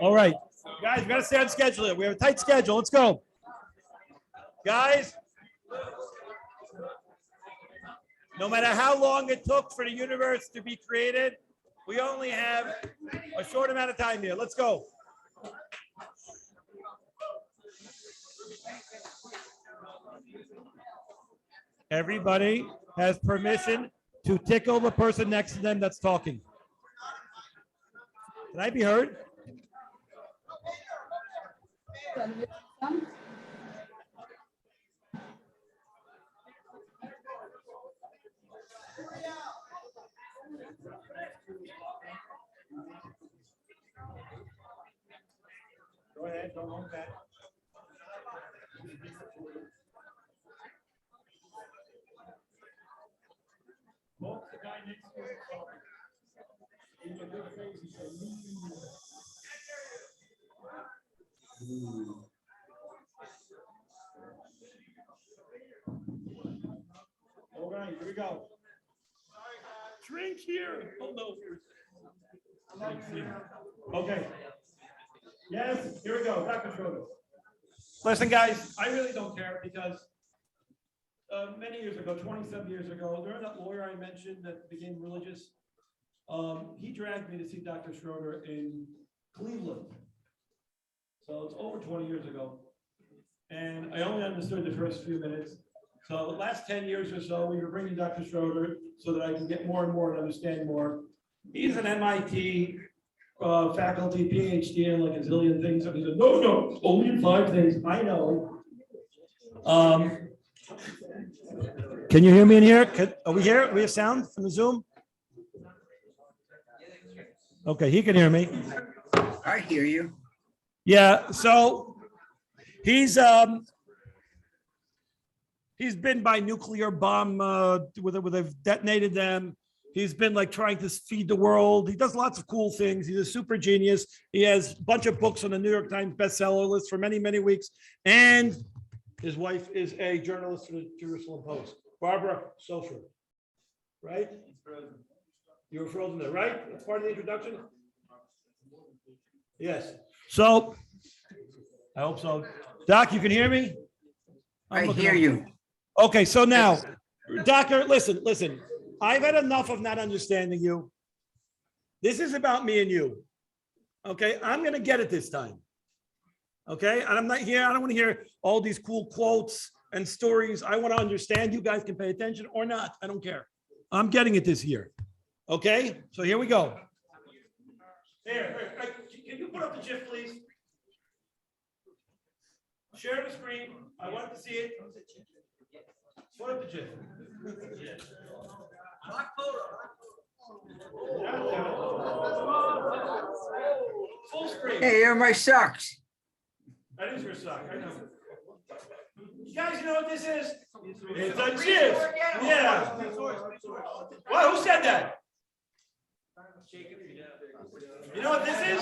All right, guys, we got to stay on schedule here. We have a tight schedule. Let's go. Guys, no matter how long it took for the universe to be created, we only have a short amount of time here. Let's go. Everybody has permission to tickle the person next to them that's talking. Can I be heard? Go ahead, don't hold that. The guy next to you is talking. In your good face, he said, all right, here we go. Drink here. Hold over. Okay. Yes, here we go. Dr. Schroeder. Listen, guys, I really don't care because many years ago, 27 years ago, there was that lawyer I mentioned that became religious. He dragged me to see Dr. Schroeder in Cleveland. So it's over 20 years ago. And I only understood the first few minutes. So the last 10 years or so, we were bringing Dr. Schroeder so that I can get more and more and understand more. He's an MIT faculty, PhD, and like a zillion things. And he said, no, only 5 things. I know. Can you hear me in here? Are we here? We have sound from the Zoom? Okay, he can hear me. I hear you. Yeah, so he's been by nuclear bomb where they've detonated them. He's been like trying to feed the world. He does lots of cool things. He's a super genius. He has a bunch of books on the New York Times bestseller list for many, many weeks. And his wife is a journalist for the Jerusalem Post, Barbara Sofer, right? You were frozen there, right? That's part of the introduction? Yes. So, I hope so. Doc, you can hear me? I hear you. Okay, so now, Doctor, listen. I've had enough of not understanding you. This is about me and you. Okay, I'm going to get it this time. Okay, and I'm not here. I don't want to hear all these cool quotes and stories. I want to understand. You guys can pay attention or not. I don't care. I'm getting it this year. Okay, so here we go. Here, can you put up the GIF, please? Share the screen. I want to see it. Put up the GIF. Full screen. Hey, here are my socks. That is your sock. I know. You guys know what this is? It's a GIF. Yeah. What? Who said that? You know what this is?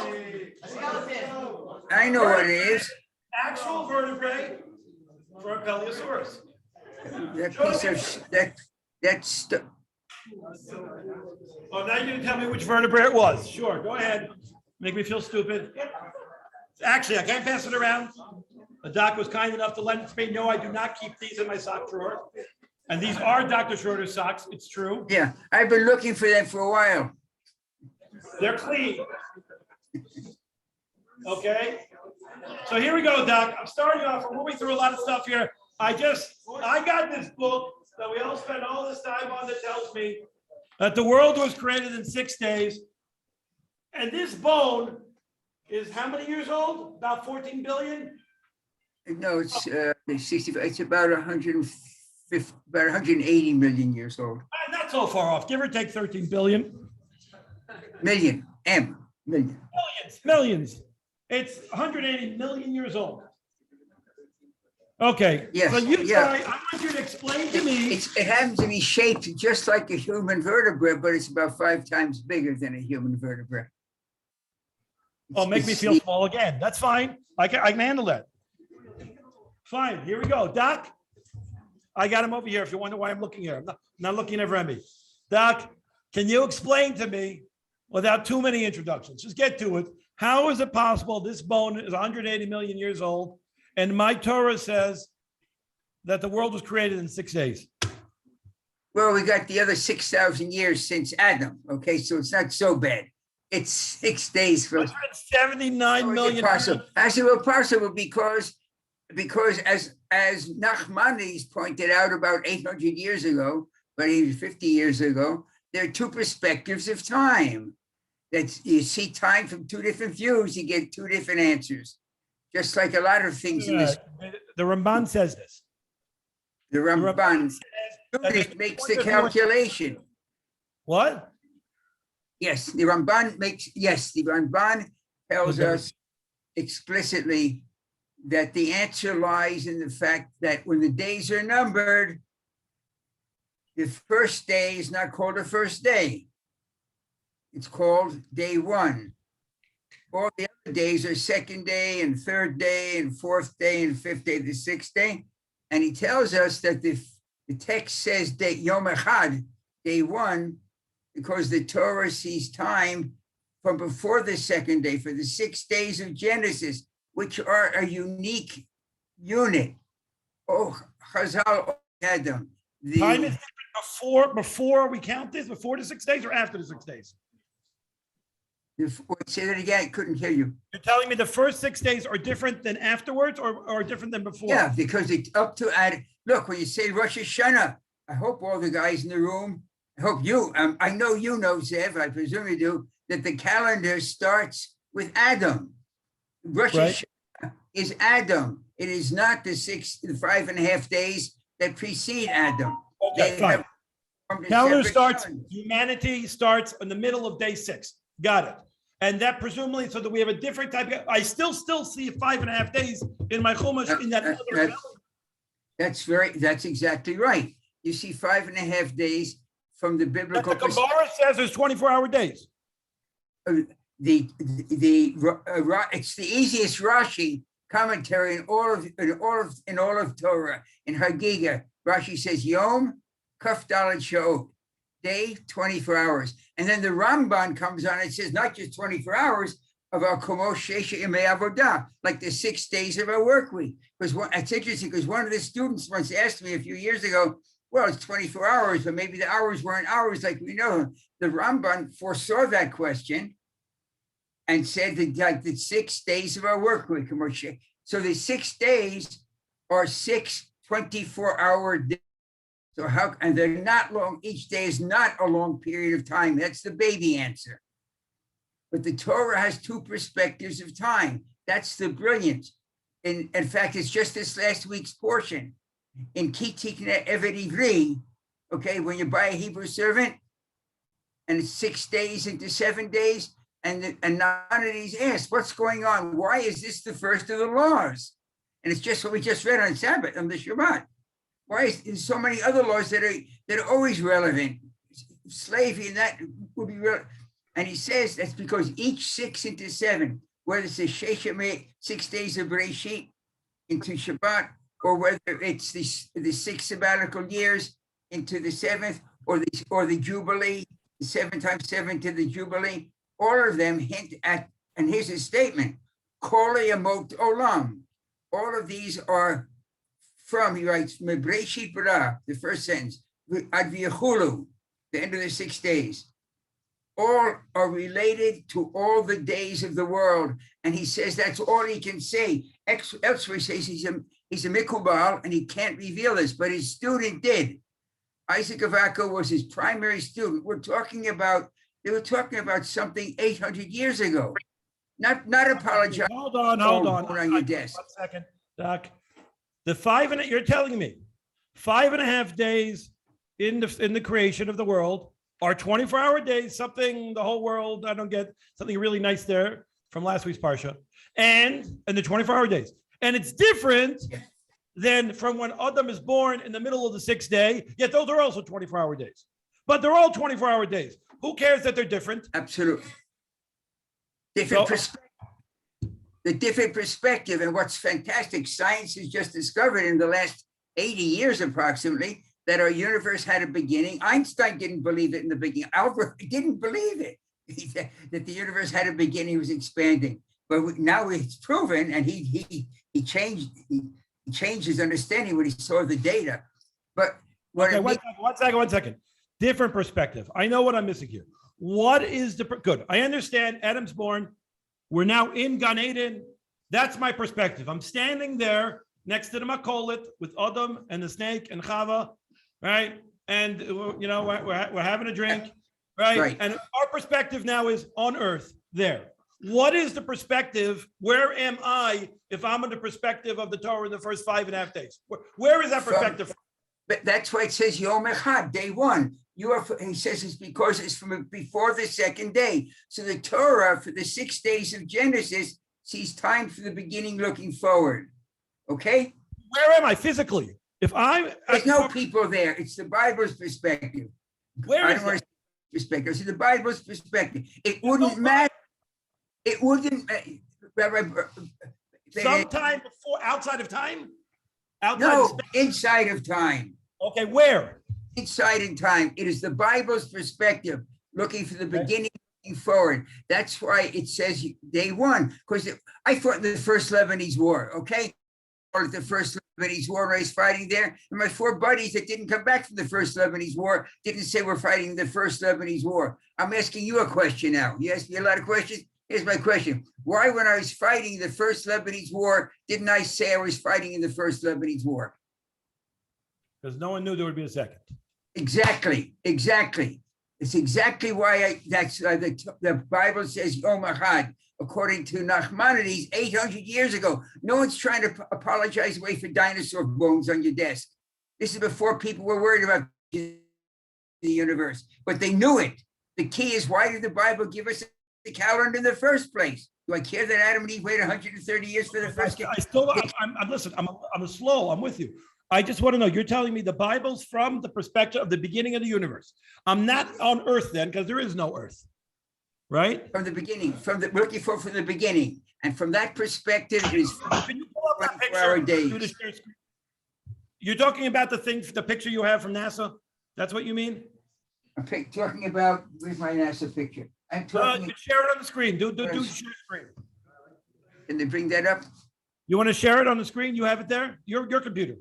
I know what it is. Actual vertebrae for a Peliosaurus. That piece of that's. Oh, now you're gonna tell me which vertebrae it was. Sure, go ahead. Make me feel stupid. Actually, I can't pass it around. The doc was kind enough to lend it to me. No, I do not keep these in my sock drawer. And these are Dr. Schroeder's socks. It's true. Yeah, I've been looking for them for a while. They're clean. Okay. So here we go, Doc. I'm starting off. We're moving through a lot of stuff here. I got this book that we all spend all this time on that tells me that the world was created in 6 days. And this bone is how many years old? About 14 billion? No, it's 65. It's about 150, about 180 million years old. Not so far off. Give or take 13 billion. Million. Million. Millions. It's 180 million years old. Okay. Yes. So I want you to explain to me. It happens to be shaped just like a human vertebra, but it's about 5 times bigger than a human vertebra. Oh, make me feel small again. That's fine. I can handle that. Fine. Here we go. Doc, I got him over here if you wonder why I'm looking here. I'm not looking at Remy. Doc, can you explain to me, without too many introductions, just get to it, How is it possible this bone is 180 million years old, and my Torah says that the world was created in 6 days? Well, we got the other 6,000 years since Adam. Okay, so it's not so bad. It's 6 days for 179 million. possible. Actually, well, possible because as Nachmanides pointed out about 800 years ago, but even 50 years ago, there are two perspectives of time. That you see time from two different views, you get two different answers. Just like a lot of things in this. The Ramban says this. The Ramban makes the calculation. What? Yes, the Ramban tells us explicitly that the answer lies in the fact that when the days are numbered, the first day is not called the first day. It's called day one. All the other days are second day and third day and fourth day and fifth day, the sixth day. And he tells us that the text says that Yom Echad, day one, because the Torah sees time from before the second day for the 6 days of Genesis, which are a unique unit. Oh, Chazal Adam. Time is before we count this, before the 6 days or after the 6 days? Say that again, I couldn't hear you. You're telling me the first 6 days are different than afterwards or different than before? Yeah, because it's up to add. Look, when you say Rosh Hashanah, I hope all the guys in the room, I hope you, I know you know, Zev, I presume you do, that the calendar starts with Adam. Rosh Hashanah is Adam. It is not the 5.5 days that precede Adam. Okay, fine. Calendar starts, humanity starts in the middle of day 6. Got it. And that presumably, so that we have a different type of, I still see 5.5 days in my Chumash in that other calendar. That's exactly right. You see 5.5 days from the biblical. But the Gemara says there's 24-hour days. It's the easiest Rashi commentary in all of Torah. In Hagiga, Rashi says Yom Kaf Dalet Sha'ot, day 24 hours, and then the Ramban comes on. It says not just 24 hours of our Komosh Shesha Imei Avodah, like the 6 days of our work week. Because it's interesting because one of the students once asked me a few years ago, well, it's 24 hours, but maybe the hours weren't hours like we know. The Ramban foresaw that question and said that like the 6 days of our work week. So the 6 days are 6 24-hour days. So and they're not long. Each day is not a long period of time. That's the baby answer. But the Torah has two perspectives of time. That's the brilliance. In fact, it's just this last week's portion. In Kitikne Eved Ivri, okay, when you buy a Hebrew servant, and it's 6 days into 7 days, and none of these asked, what's going on? Why is this the first of the laws? And it's just what we just read on Sabbath, on the Shabbat. Why is there so many other laws that are always relevant? Slavery and that would be real. And he says that's because each 6 into 7, whether it's the 6 days of Bereshit into Shabbat, or whether it's the 6 sabbatical years into the 7th, or the Jubilee, the 7 times 7 to the Jubilee, all of them hint at, and here's his statement, Kol Yamot Olam. All of these are from, he writes, Mebreshit Bara, the first sentence, Ad V'yechulu, the end of the 6 days. All are related to all the days of the world. And he says that's all he can say. Elsewhere he says he's a mikubal and he can't reveal this, but his student did. Isaac Avako was his primary student. They were talking about something 800 years ago. Not apologize. Hold on. On your desk. 1 second, Doc. You're telling me 5.5 days in the creation of the world are 24-hour days, something the whole world, I don't get, something really nice there from last week's Parsha, and the 24-hour days. And it's different than from when Adam is born in the middle of the 6th day, yet those are also 24-hour days. But they're all 24-hour days. Who cares that they're different? Absolutely. Different perspective. The different perspective, and what's fantastic, science has just discovered in the last 80 years approximately that our universe had a beginning. Einstein didn't believe it in the beginning. Albert didn't believe it. that the universe had a beginning, was expanding. But now it's proven, and he changed his understanding when he saw the data. But okay, one second. Different perspective. I know what I'm missing here. What is the good? I understand Adam's born. We're now in Gan Eden. That's my perspective. I'm standing there next to the Makolit with Adam and the snake and Chava, right? And we're having a drink, right? And our perspective now is on Earth there. What is the perspective? Where am I if I'm in the perspective of the Torah in the first 5.5 days? Where is that perspective? But that's why it says Yom Echad, day one. He says it's because it's from before the second day. So the Torah for the 6 days of Genesis sees time for the beginning looking forward. Okay? Where am I physically? There's no people there. It's the Bible's perspective. Where is it? Perspective. See, the Bible's perspective. It wouldn't matter. It wouldn't. Sometime before, outside of time? Inside of time. Okay, where? Inside in time. It is the Bible's perspective, looking for the beginning, looking forward. That's why it says day one, because I fought in the first Lebanese war, okay? Or the first Lebanese war when I was fighting there. And my 4 buddies that didn't come back from the first Lebanese war didn't say we're fighting the first Lebanese war. I'm asking you a question now. You asked me a lot of questions. Here's my question. Why, when I was fighting the first Lebanese war, didn't I say I was fighting in the first Lebanese war? Because no one knew there would be a second. Exactly. It's exactly why the Bible says Yom Echad, according to Nachmanides, 800 years ago. No one's trying to apologize away for dinosaur bones on your desk. This is before people were worried about the universe, but they knew it. The key is, why did the Bible give us the calendar in the first place? Do I care that Adam and Eve waited 130 years for the first? Listen, I'm slow. I'm with you. I just want to know, you're telling me the Bible's from the perspective of the beginning of the universe. I'm not on Earth then, because there is no Earth, right? From the beginning, looking from the beginning. And from that perspective, it is Can you pull up that picture? days. You're talking about the picture you have from NASA? That's what you mean? I'm talking about, where's my NASA picture? I'm talking. You share it on the screen. Do share screen. Can they bring that up? You want to share it on the screen? You have it there? Your computer.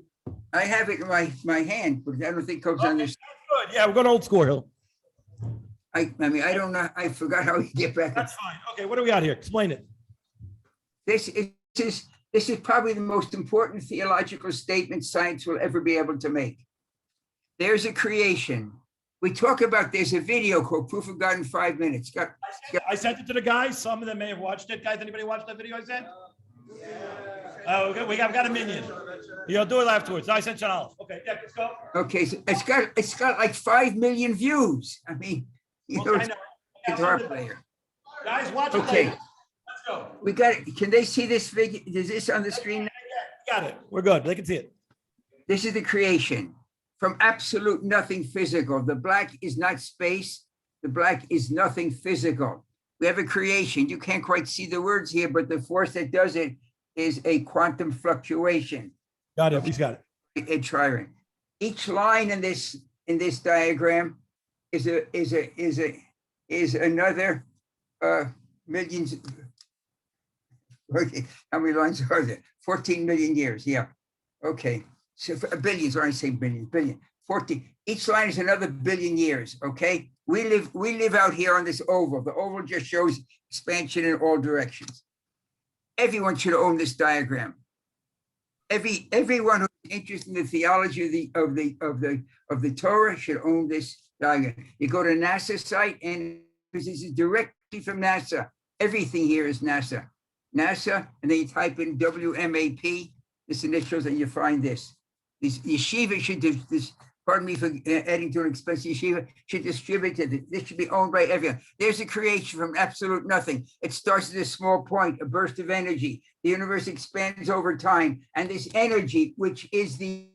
I have it in my hand, but I don't think it comes on this. Good. Yeah, we're going old school, Hill. I mean, I don't know. I forgot how we get back. That's fine. Okay, what do we got here? Explain it. This is probably the most important theological statement science will ever be able to make. There's a creation. We talk about, there's a video called Proof of God in 5 minutes. I sent it to the guys. Some of them may have watched it. Guys, anybody watch that video I sent? Oh, okay. We've got a minion. You'll do it afterwards. I sent Charles. Okay, yeah, let's go. Okay, so it's got like 5 million views. I mean, it's a guitar player. Guys, watch it. Okay, later. Let's go. We got it. Can they see this video? Is this on the screen? Got it. We're good. They can see it. This is the creation from absolute nothing physical. The black is not space. The black is nothing physical. We have a creation. You can't quite see the words here, but the force that does it is a quantum fluctuation. Got it. He's got it. A trireme. Each line in this diagram is another millions. Okay, how many lines are there? 14 million years. Yeah. Okay. So billions, or I say billion. 14. Each line is another billion years. Okay. We live out here on this oval. The oval just shows expansion in all directions. Everyone should own this diagram. Everyone who's interested in the theology of the Torah should own this diagram. You go to NASA site, and this is directly from NASA. Everything here is NASA. NASA, and then you type in WMAP, this initials, and you find this. This yeshiva should do this. Pardon me for adding to an expensive yeshiva, should distribute it. This should be owned by everyone. There's a creation from absolute nothing. It starts at a small point, a burst of energy. The universe expands over time. And this energy, which is the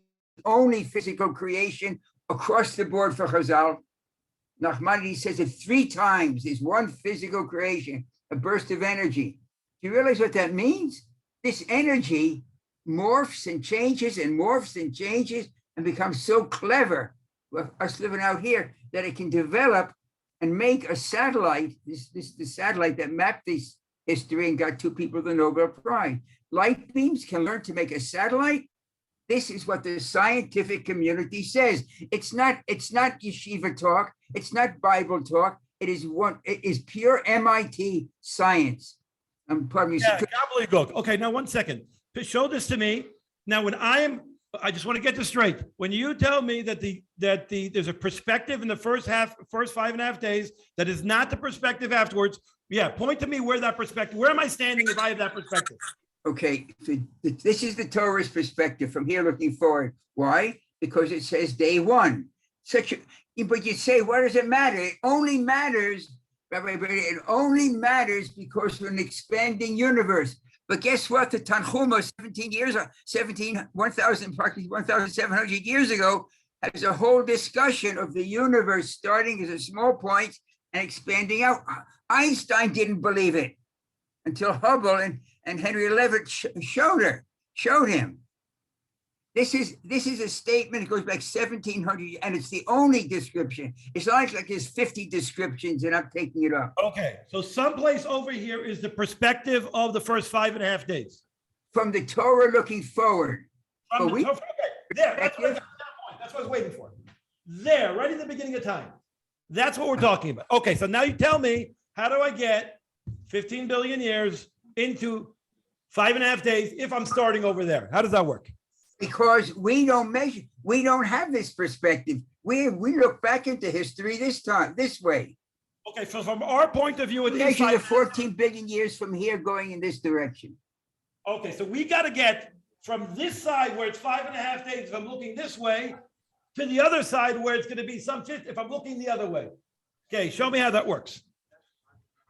only physical creation across the board for Chazal, Nachmanides says it 3 times, is one physical creation, a burst of energy. Do you realize what that means? This energy morphs and changes and morphs and changes and becomes so clever with us living out here that it can develop and make a satellite. This is the satellite that mapped this history and got two people the Nobel Prize. Light beams can learn to make a satellite. This is what the scientific community says. It's not yeshiva talk. It's not Bible talk. It is pure MIT science. Pardon me. Yeah, gobbledygook. Okay, now 1 second. Show this to me. Now, when I just want to get this straight. When you tell me that there's a perspective in the first 5.5 days that is not the perspective afterwards, yeah, point to me where that perspective. Where am I standing if I have that perspective? Okay, so this is the Torah's perspective from here looking forward. Why? Because it says day one. But you say, what does it matter? It only matters, Rabbi Brady, it only matters because we're an expanding universe. But guess what? The Tanchuma, 1,700 years ago, has a whole discussion of the universe starting as a small point and expanding out. Einstein didn't believe it until Hubble and Henry Leavitt showed him. This is a statement that goes back 1,700, and it's the only description. It's not like there's 50 descriptions and I'm taking it up. Okay, so someplace over here is the perspective of the first 5.5 days. From the Torah looking forward. Okay, there, that's what I was waiting for. There, right in the beginning of time. That's what we're talking about. Okay, so now you tell me, how do I get 15 billion years into 5.5 days if I'm starting over there? How does that work? Because we don't measure, we don't have this perspective. We look back into history this way. Okay, so from our point of view, we measure the 14 billion years from here going in this direction. Okay, so we got to get from this side where it's 5.5 days, if I'm looking this way, to the other side where it's going to be some 50, if I'm looking the other way. Okay, show me how that works.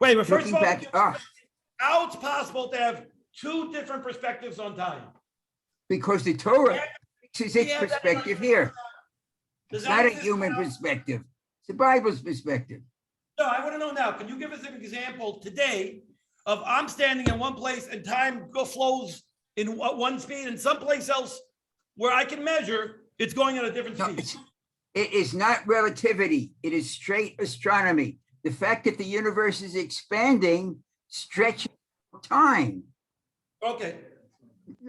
Wait, but first of all, how it's possible to have two different perspectives on time? Because the Torah is its perspective here. It's not a human perspective. It's the Bible's perspective. No, I want to know now. Can you give us an example today of I'm standing in one place and time flows in one speed and someplace else where I can measure it's going at a different speed? It is not relativity. It is straight astronomy. The fact that the universe is expanding stretches time. Okay.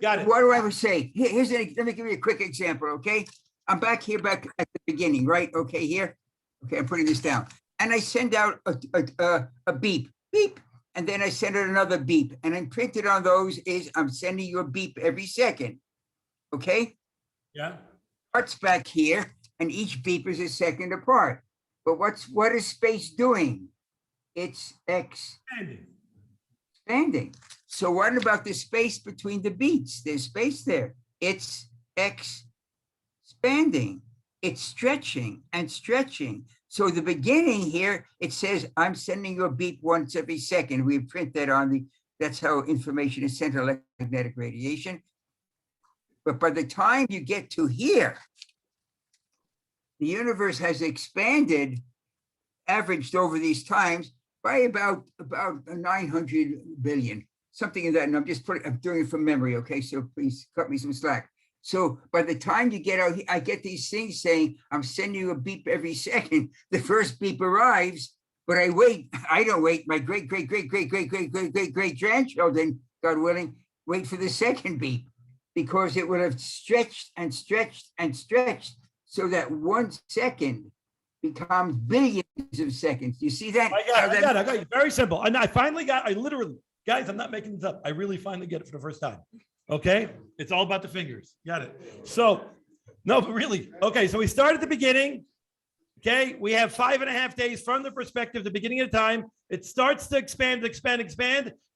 Got it. What do I say? Let me give you a quick example, okay? I'm back at the beginning, right? Okay, here. Okay, I'm putting this down. And I send out a beep, beep. And then I send out another beep. And imprinted on those is I'm sending you a beep every second. Okay? Yeah. Parts back here, and each beep is a second apart. But what is space doing? It's expanding. So what about the space between the beats? There's space there. It's expanding. It's stretching and stretching. So the beginning here, it says, I'm sending you a beep once every second. We print that that's how information is sent, electromagnetic radiation. But by the time you get to here, the universe has expanded, averaged over these times by about 900 billion. Something in that, and I'm doing it from memory, okay? So please cut me some slack. So by the time you get out here, I get these things saying, I'm sending you a beep every second. The first beep arrives, but I wait. I don't wait. My great grandchildren, God willing, wait for the second beep because it would have stretched and stretched and stretched so that 1 second becomes billions of seconds. You see that? I got it. Very simple. And I literally, guys, I'm not making this up. I really finally get it for the first time. Okay. It's all about the fingers. Got it. So, no, but really. Okay. So we start at the beginning. Okay. We have 5.5 days from the perspective, the beginning of time. It starts to expand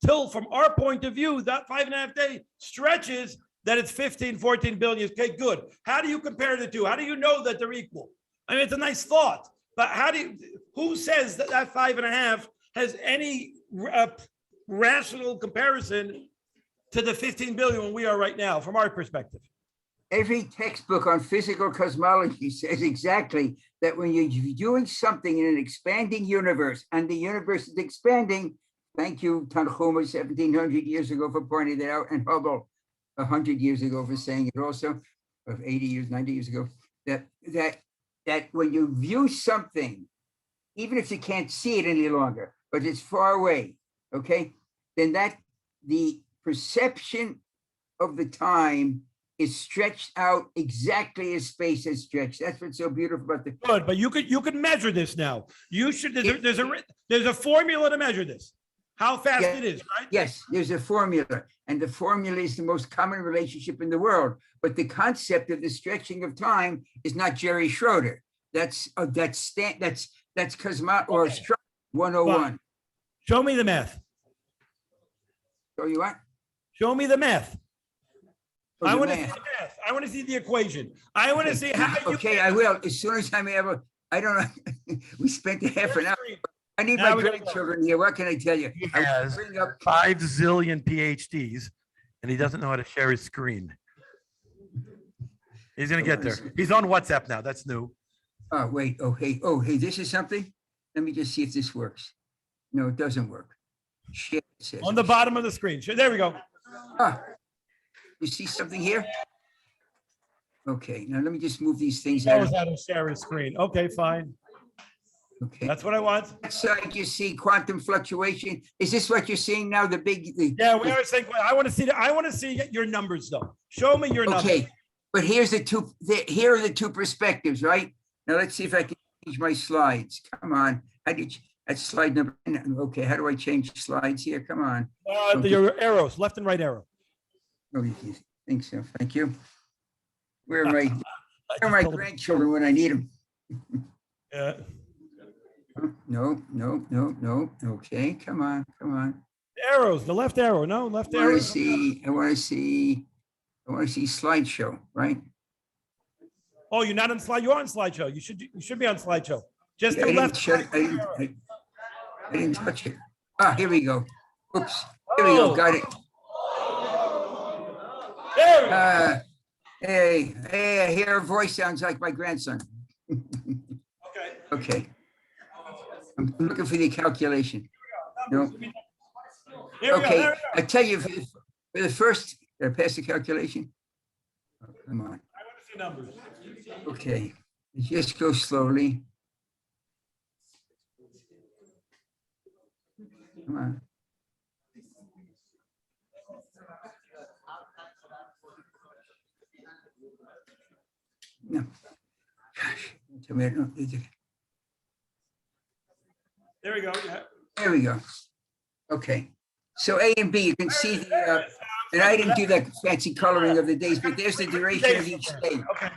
till from our point of view, that 5.5 day stretches that it's 15, 14 billion. Okay, good. How do you compare the two? How do you know that they're equal? I mean, it's a nice thought, but who says that 5.5 has any rational comparison to the 15 billion when we are right now, from our perspective? Every textbook on physical cosmology says exactly that when you're doing something in an expanding universe and the universe is expanding, thank you, Tanchuma, 1,700 years ago for pointing that out, and Hubble 100 years ago for saying it also, of 80 years, 90 years ago, that when you view something even if you can't see it any longer, but it's far away, okay? Then the perception of the time is stretched out exactly as space is stretched. That's what's so beautiful about the. Good, but you could measure this now. You should. There's a formula to measure this. How fast it is, right? Yes, there's a formula, and the formula is the most common relationship in the world. But the concept of the stretching of time is not Jerry Schroeder. That's Cosmot or 101. Fine. Show me the math. Show you what? Show me the math. Oh, I the want to see math. the math. I want to see the equation. I want to see how you. Okay, I will as soon as I'm able. I don't know. We spent half an hour. I need Now my we gotta go. grandchildren here. What can I tell you? He I will has bring up 5 zillion PhDs and he doesn't know how to share his screen. He's gonna get there. He's on WhatsApp now. That's new. Oh, wait. Oh, hey, this is something. Let me just see if this works. No, it doesn't work. Shit. It says. On the bottom of the screen. Sure, there we go. Ah, you see something here? Okay, now let me just move these things That out. was how to share a screen. Okay, fine. Okay. That's what I want. Side you see quantum fluctuation. Is this what you're seeing now? The big. Yeah, we are saying. I want to see. I want to see your numbers, though. Show me your numbers. Okay, but here's the two. Here are the two perspectives, right? Now let's see if I can change my slides. Come on. That's slide number. Okay, how do I change slides here? Come on. Your arrows, left and right arrow. Oh, you think so? Thank you. Where are my grandchildren when I need them? Yeah. No. Okay, come on. Arrows, the left arrow. No, left I arrow. want to see slideshow, right? Oh, you're not on slide. You're on slideshow. You should be on slideshow. Just I the left. I didn't touch it. Ah, here we go. Oops. Here we go. Got it. There we go. Hey, I hear her voice sounds like my grandson. Okay. Okay. I'm looking for the calculation. No. Here we go. Okay, There we go. I tell you, for the first, did I pass the calculation? Oh, come on. I want to see numbers. Okay, just go slowly. Come on. No. Gosh. Tell me, no, There we go. Yeah. there we go. Okay. So A and B, you can see the, and I didn't do that fancy coloring of the days, but there's the duration of each day. Okay.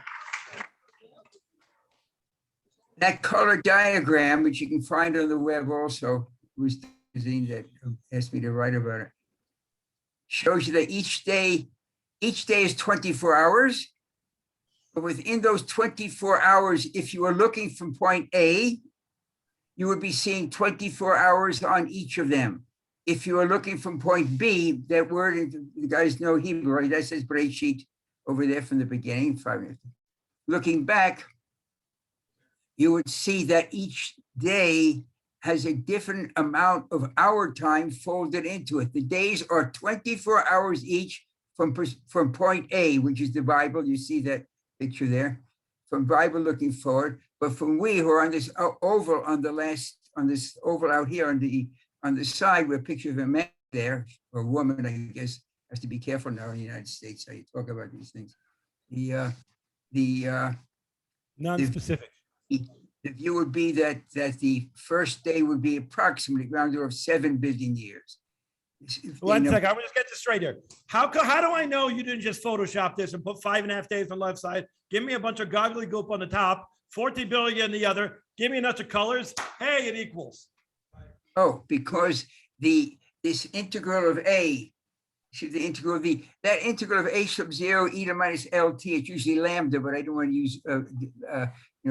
That color diagram, which you can find on the web also, was the magazine that asked me to write about it, shows you that each day is 24 hours. But within those 24 hours, if you were looking from point A, you would be seeing 24 hours on each of them. If you were looking from point B, that word, the guys know Hebrew, right? That says Bereshit over there from the beginning, 5 minutes. Looking back, you would see that each day has a different amount of hour time folded into it. The days are 24 hours each from point A, which is the Bible. You see that picture there, from Bible looking forward. But from we who are on this oval on this oval out here on the side, with a picture of a man there, or a woman, I guess, has to be careful now in the United States how you talk about these things. Non-specific. The view would be that the first day would be approximately ground of 7 billion years. One second. I want to just get this straight here. How do I know you didn't just Photoshop this and put 5.5 days on the left side? Give me a bunch of goggly goop on the top, 40 billion on the other. Give me a bunch of colors. Hey, it equals. Oh, because this integral of A, the integral of V, that integral of A sub 0 e to minus LT, it's usually lambda, but I don't want to use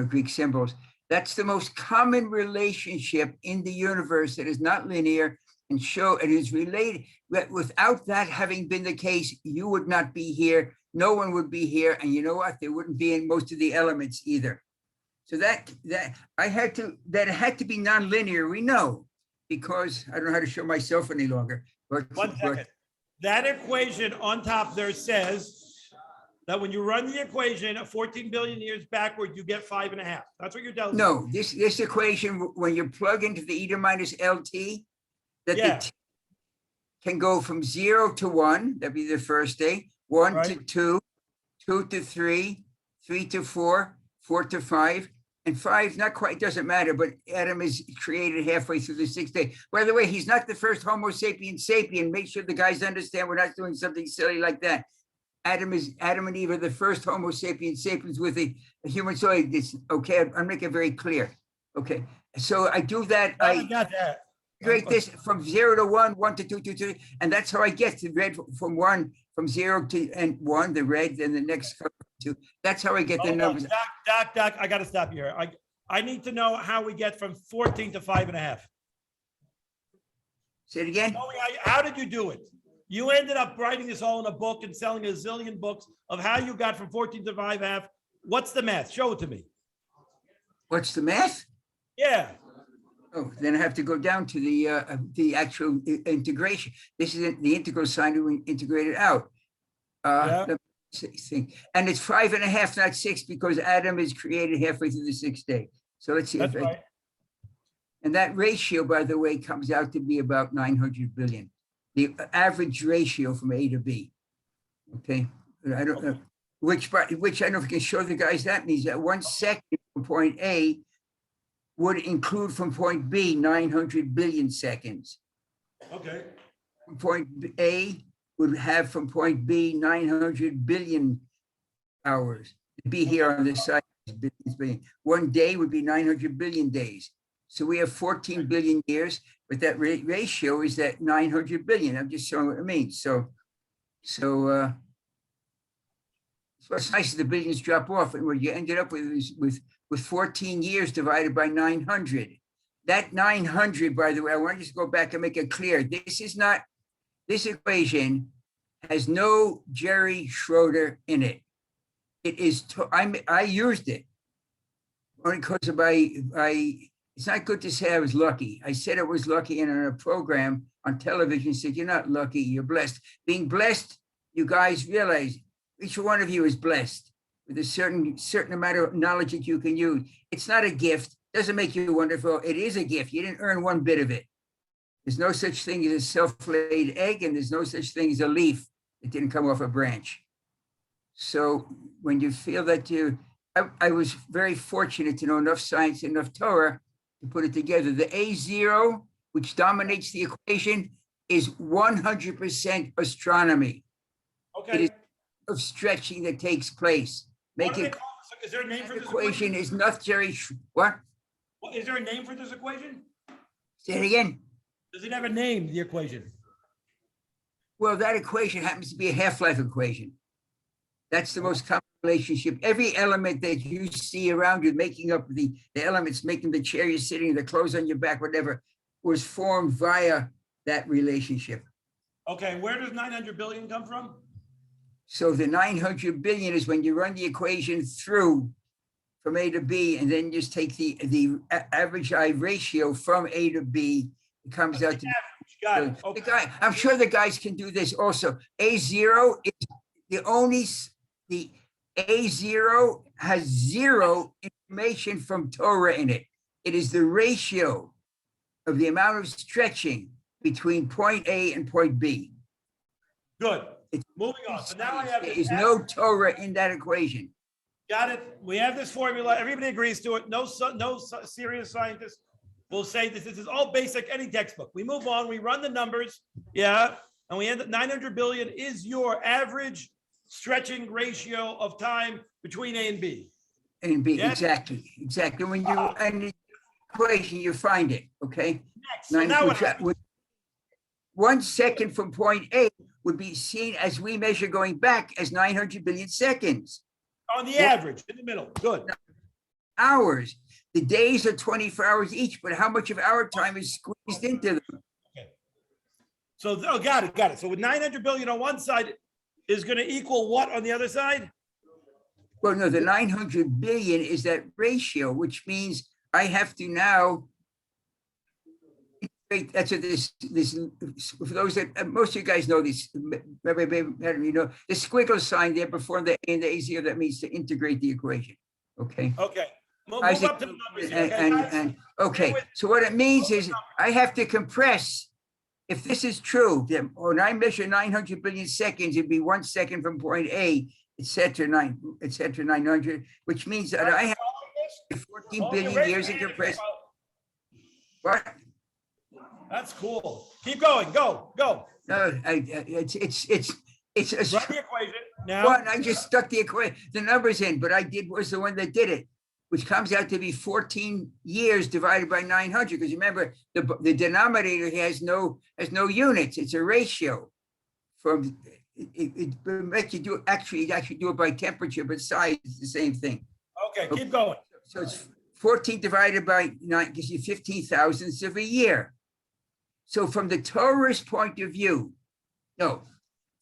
Greek symbols. That's the most common relationship in the universe that is not linear and it is related. Without that having been the case, you would not be here. No one would be here. And you know what? There wouldn't be in most of the elements either. So that had to be nonlinear. We know, because I don't know how to show myself any longer. But 1 second. That equation on top there says that when you run the equation of 14 billion years backward, you get 5.5. That's what you're telling me. No, this equation, when you plug into the eta minus LT, that Yeah. the t can go from 0 to 1, that'd be the first day, 1 to Right. 2, 2 to 3, 3 to 4, 4 to 5, and 5, not quite, doesn't matter, but Adam is created halfway through the 6th day. By the way, he's not the first Homo sapiens sapien. Make sure the guys understand we're not doing something silly like that. Adam and Eve are the first Homo sapiens sapiens with a human soil. It's okay. I'm making it very clear. Okay, so I do that. I got that. Create this from 0 to 1, 1 to 2, 2 to 3, and that's how I get the red from 1, from 0 to and 1, the red, then the next 2. That's how I get the Hold on, numbers. Doc, I got to stop you here. I need to know how we get from 14 to 5.5. Say it again. How did you do it? You ended up writing this all in a book and selling a zillion books of how you got from 14 to 5.5. What's the math? Show it to me. What's the math? Yeah. Oh, then I have to go down to the actual integration. This is the integral sign we integrated out. Yeah. Let me think. And it's 5.5, not 6, because Adam is created halfway through the 6th day. So let's see. That's right. And that ratio, by the way, comes out to be about 900 billion. The average ratio from A to B. Okay, I don't know which I don't know if you can show the guys that means that 1 second from point A would include from point B 900 billion seconds. Okay. Point A would have from point B 900 billion hours. It'd be here on this side. Billions. 1 day would be 900 billion days. So we have 14 billion years, but that ratio is that 900 billion. I'm just showing what it means. So it's nice that the billions drop off, and what you ended up with is with 14 years divided by 900. That 900, by the way, I want to just go back and make it clear. This equation has no Jerry Schroeder in it. It is, I used it only because of it's not good to say I was lucky. I said I was lucky, and on a program on television said, you're not lucky, you're blessed. Being blessed, you guys realize each one of you is blessed with a certain amount of knowledge that you can use. It's not a gift, doesn't make you wonderful. It is a gift. You didn't earn one bit of it. There's no such thing as a self-laid egg, and there's no such thing as a leaf that didn't come off a branch. So when you feel that I was very fortunate to know enough science, enough Torah to put it together. The A0, which dominates the equation, is 100% astronomy. Okay. It is of stretching that takes place. What do they call this? Is there a name for this Equation is not Jerry. What? Is there a name for this equation? Say it again. Does it have a name, the equation? Well, that equation happens to be a half-life equation. That's the most common relationship. Every element that you see around you, making up the elements, making the chair you're sitting in, the clothes on your back, whatever, was formed via that relationship. Okay, where does 900 billion come from? So the 900 billion is when you run the equation through from A to B, and then just take the average I ratio from A to B. It comes out to got it. Okay. I'm sure the guys can do this also. A0 is the A0 has 0 information from Torah in it. It is the ratio of the amount of stretching between point A and point B. Good. Moving on. So now I have There is no Torah in that equation. Got it. We have this formula. Everybody agrees to it. No serious scientist will say this. This is all basic, any textbook. We move on. We run the numbers. Yeah. And we end up 900 billion is your average stretching ratio of time between A and B. A and B, Yes? exactly. When you and the equation, you find it, okay? Next. So now what happens? 1 second from point A would be seen as we measure going back as 900 billion seconds. On the average, in the middle. Good. Hours. The days are 24 hours each, but how much of our time is squeezed into them? Okay. So, got it. So with 900 billion on one side is going to equal what on the other side? Well, no, the 900 billion is that ratio, which means I have to now That's what this, for those that, most of you guys know this, maybe, you know, the squiggle sign there before the A and the A zero, that means to integrate the equation, okay? Okay. Move Isaac, up to the numbers here, okay, guys? okay, so what it means is I have to compress, if this is true, then when I measure 900 billion seconds, it'd be 1 second from point A, et cetera, 900, which means that I have 14 billion years to compress. What? That's cool. Keep going. Go. No, it's a Run the equation now. one. I just stuck the numbers in, but I was the one that did it, which comes out to be 14 years divided by 900. Because remember, the denominator has no units. It's a ratio. From it makes you do actually do it by temperature, but size is the same thing. Okay, keep going. So it's 14 divided by 9 gives you 15 thousandths of a year. So from the Torah's point of view, no,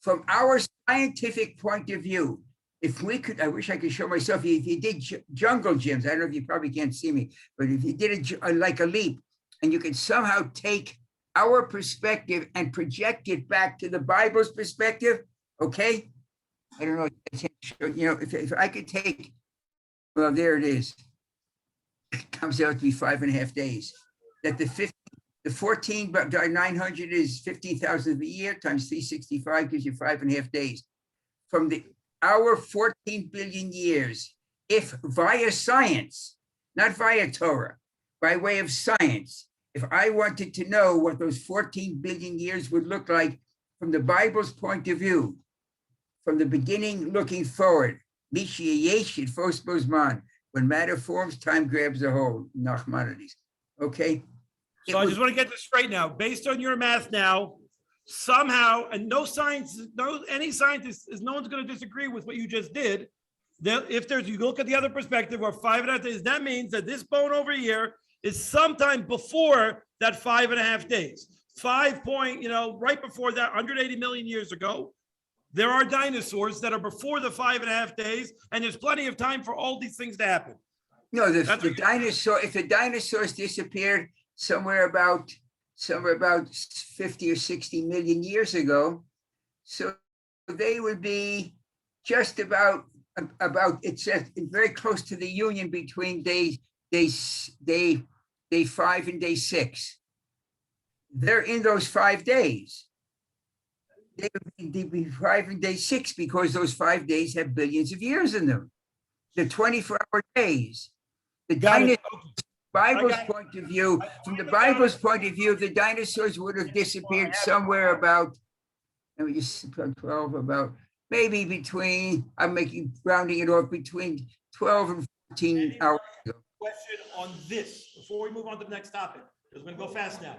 from our scientific point of view, if we could, I wish I could show myself, if you did jungle gyms, I don't know if you probably can't see me, but if you did like a leap and you could somehow take our perspective and project it back to the Bible's perspective, okay? I don't know, you know, if I could take, well, there it is. It comes out to be 5.5 days. That the 14 by 900 is 15,000 a year times 365 gives you 5.5 days. From our 14 billion years, if via science, not via Torah, by way of science, if I wanted to know what those 14 billion years would look like from the Bible's point of view, from the beginning looking forward, Mishiyeshit Fos Bozman, when matter forms, time grabs a hold, Nachmanides. Okay? So I just want to get this straight now. Based on your math now, somehow, and no any scientist no one's going to disagree with what you just did. If you look at the other perspective, or 5.5 days, that means that this bone over here is sometime before that 5.5 days. Right before that, 180 million years ago, there are dinosaurs that are before the 5.5 days, and there's plenty of time for all these things to happen. No, if the dinosaurs disappeared somewhere about 50 or 60 million years ago, so they would be just about it's very close to the union between day 5 and day 6. They're in those 5 days. They'd be 5 and day 6 because those 5 days have billions of years in them. They're 24-hour days. The Bible's point of view, from the Bible's point of view, the dinosaurs would have disappeared somewhere about, let me just 12, about maybe between, rounding it off, between 12 and 14 hours ago. Question on this before we move on to the next topic, because we're going to go fast now.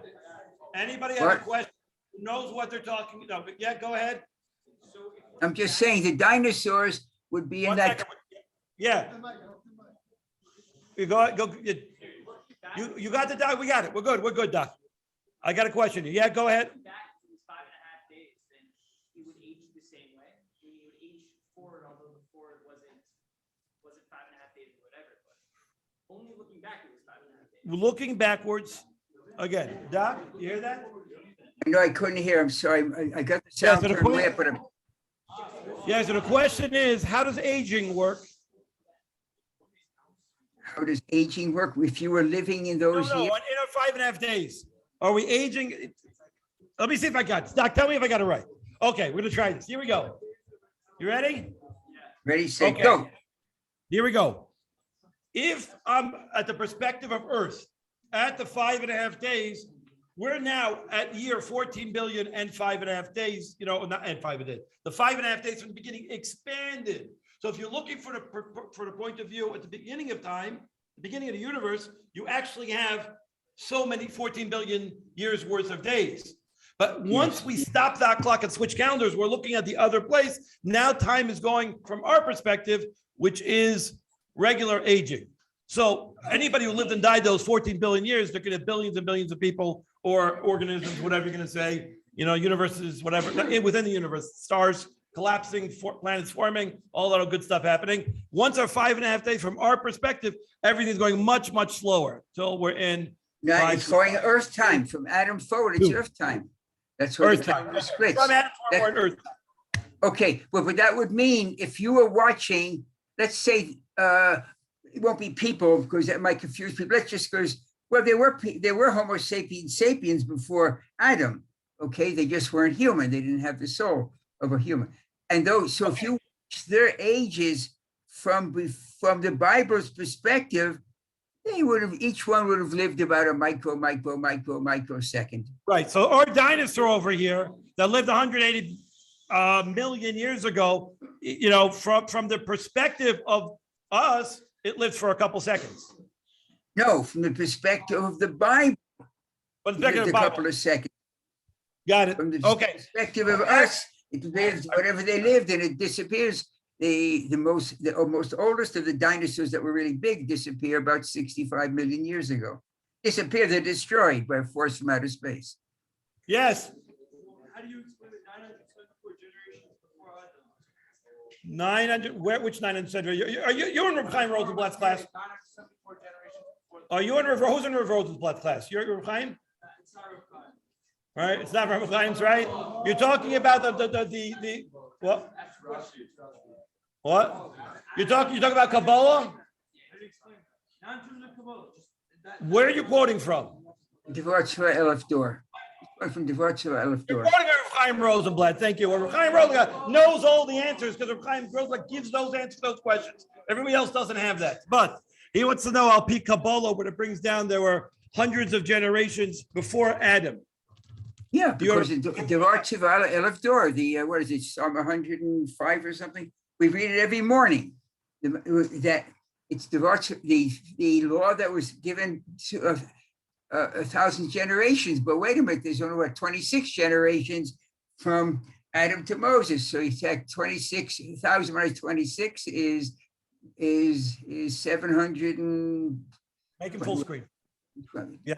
Anybody have a question who knows what they're talking about? Yeah, go ahead. I'm just saying the dinosaurs would be in that. Yeah. You go. You got the doc. We got it. We're good, Doc. I got a question. Yeah, go ahead. Back to this 5.5 days, then he would age the same way. He would age forward, although before it wasn't 5.5 days or whatever. But only looking back, it was 5.5 days. Looking backwards, again, Doc. You hear that? No, I couldn't hear. I'm sorry. I got the sound turned away, but yeah. So the question is, how does aging work? How does aging work? If you were living in those years? In our 5.5 days, are we aging? Let me see if I got it. Doc, tell me if I got it right. Okay, we're gonna try this. Here we go. You ready? Ready, set, go. Here we go. If I'm at the perspective of Earth, at the 5.5 days, we're now at year 14 billion and 5.5 days, not and 5 days. The 5.5 days from the beginning expanded. So if you're looking for the point of view at the beginning of time, the beginning of the universe, you actually have so many 14 billion years worth of days. But once we stop that clock and switch calendars, we're looking at the other place. Now time is going from our perspective, which is regular aging. So anybody who lived and died those 14 billion years, they're going to have billions and billions of people or organisms, whatever you're going to say, universes, whatever, within the universe, stars collapsing, planets forming, all that good stuff happening. Once our 5.5 days, from our perspective, everything's going much, much slower till we're in No, Right. it's going Earth time. From Adam forward, it's Two. Earth time. That's where the Earth time. calendar splits. From Adam That- forward, Earth. Okay, well, but that would mean if you were watching, let's say, it won't be people because that might confuse people. Let's just go, well, there were Homo sapiens sapiens before Adam. Okay, they just weren't human. They didn't have the soul of a human. And those, so if you watch their ages from the Bible's perspective, each one would have lived about a microsecond. Right. So our dinosaur over here that lived 180 million years ago, from the perspective of us, it lived for a couple seconds. No, from the perspective of the Bible, But it lived a couple of seconds. Got it. From the Okay. perspective of us, it lived whatever they lived and it disappears. The most oldest of the dinosaurs that were really big disappear about 65 million years ago. Disappear, they're destroyed by a force from outer space. Yes. How do you explain the 974 generations before Adam? 900. Which 900? You're in Reb Chaim Rosenblatt's class. 974 generations before. Are you in who's in Reb Rosenblatt's class? You're Reb Chaim? It's not Reb Chaim. Right? It's not Reb Chaim's, right? You're talking about the what? That's Rashi. What? You talk about Kabbalah? How do you explain that? Not in terms of Kabbalah, just that. Where are you quoting from? Devar Tzva Elef Dor. From Devar Tzva Elef You're Dor. quoting Reb Chaim Rosenblatt. Thank you. Reb Chaim Rosenblatt knows all the answers because Reb Chaim Rosenblatt gives those answers to those questions. Everybody else doesn't have that. But he wants to know Al Pi Kabbalah, when it brings down there were hundreds of generations before Adam. Yeah, because Devar Tzva Elef Dor, what is it, Psalm 105 or something? We read it every morning. That it's the law that was given to 1,000 generations. But wait a minute, there's only 26 generations from Adam to Moses. So you take 26,000 minus 26 is 700 and Make him full screen. Yeah.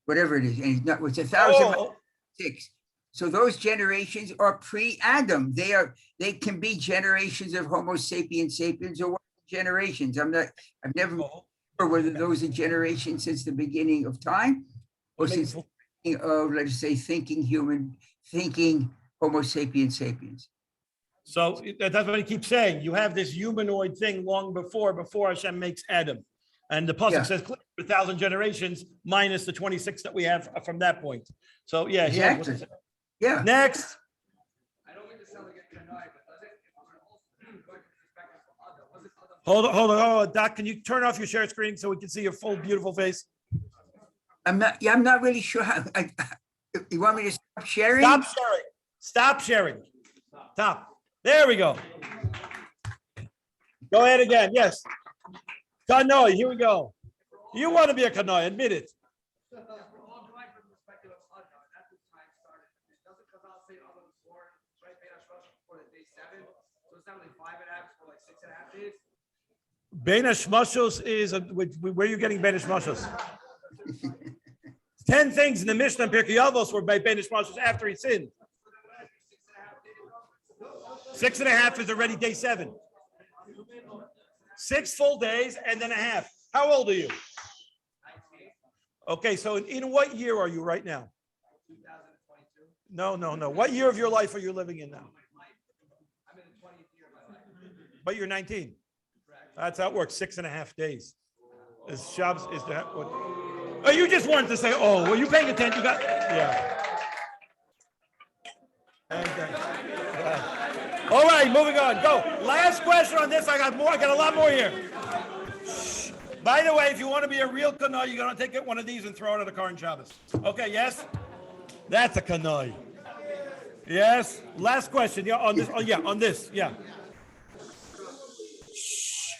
Whatever it is, and it's not. It's 1,000 Oh, six. So those generations are pre-Adam. They can be generations of Homo sapiens sapiens or generations. I've never sure whether those are generations since the beginning of time or since the beginning of, let's say, thinking Homo sapiens sapiens. so that's what he keeps saying. You have this humanoid thing long before Hashem makes Adam. And the pasuk Yeah. says 1,000 generations minus the 26 that we have from that point. So yeah, Exactly. Yeah. Next. I don't mean to sound like a Kanai, but does it, if we're also going to perspective of Adam, was it Adam? Hold on. Oh, Doc, can you turn off your share screen so we can see your full beautiful face? I'm not really sure how. You want me to stop sharing? Stop sharing. Stop. There we go. Go ahead again. Yes. Kanoi, here we go. You want to be a Kanoi, admit it. We're all going from the perspective of Adam, and that's when time started. Doesn't Chazal say Adam was born, right, Bein HaShloshim before the day 7? So it's not like 5.5 or like 6.5 days? Bein HaShmoshos is, where are you getting Bein HaShmoshos? 10 things in the Mishnah and Pirkei Avos were by Bein HaShmoshos after he sinned. 6.5 is already day 7. 6 full days and then a half. How old are you? Okay, so in what year are you right now? 2022. No. What year of your life are you living in now? I'm in the 20th year of my life. But you're 19. That's how it works. 6.5 days. Is Shabbos is that what? Oh, you just wanted to say, oh, were you paying attention? You got yeah. All right, moving on. Go. Last question on this. I got more. I got a lot more here. Shh. By the way, if you want to be a real kanoi, you're gonna take one of these and throw it at a car in Shabbos. Okay, yes? That's a kanoi. Yes. Last question. Yeah, on this. Oh, yeah, on this. Yeah. Shh.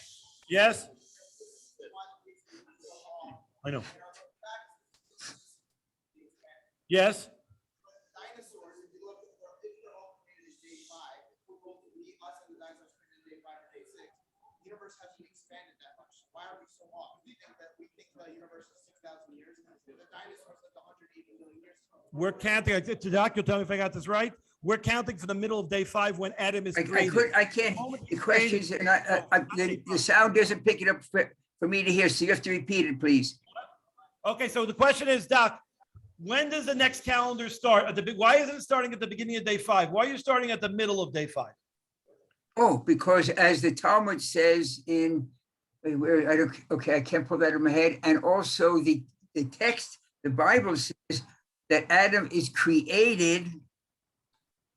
Yes. I know. Yes. Dinosaurs, if you look at the all created day 5, we're both us and the dinosaurs created day 5 or day 6. The universe hasn't expanded that much. Why are we so off? We think the universe is 6,000 years. The dinosaurs lived 180 million years ago. We're counting. Doc, you'll tell me if I got this right. We're counting from the middle of day 5 when Adam is created. I can't. The questions and the sound doesn't pick it up for me to hear. So you have to repeat it, please. Okay, so the question is, Doc, when does the next calendar start? Why isn't it starting at the beginning of day 5? Why are you starting at the middle of day 5? Oh, because as the Talmud says in, where I don't, okay, I can't pull that in my head. And also the text, the Bible says that Adam is created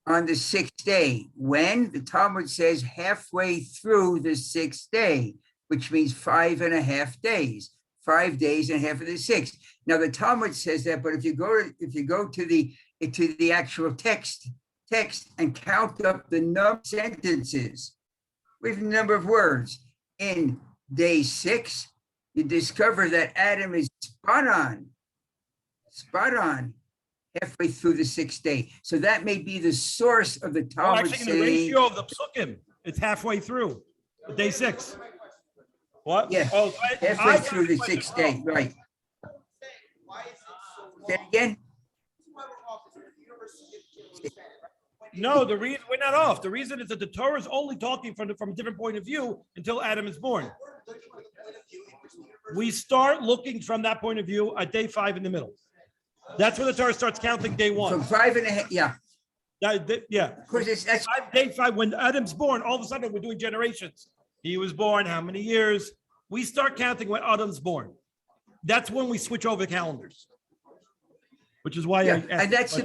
on the 6th day. When the Talmud says halfway through the 6th day, which means 5.5 days, 5 days and half of the 6th. Now the Talmud says that, but if you go to the actual text and count up the number of sentences with the number of words in day 6, you discover that Adam is spot on halfway through the 6th day. So that may be the source of the Talmud Actually, in the ratio of the psukim, it's halfway through day 6. What? Yeah, Oh, halfway through the 6th day, right. Why is it so long? Say it again? This is why we're off, is the universe is expanded, right? No, the reason we're not off. The reason is that the Torah is only talking from a different point of view until Adam is born. We're looking at the point of view in which the universe. We start looking from that point of view at day 5 in the middle. That's where the Torah starts counting day 1. From 5.5, yeah, Yeah. because that's Day 5, when Adam's born, all of a sudden we're doing generations. He was born, how many years? We start counting when Adam's born. That's when we switch over calendars. Which is why yeah, and it's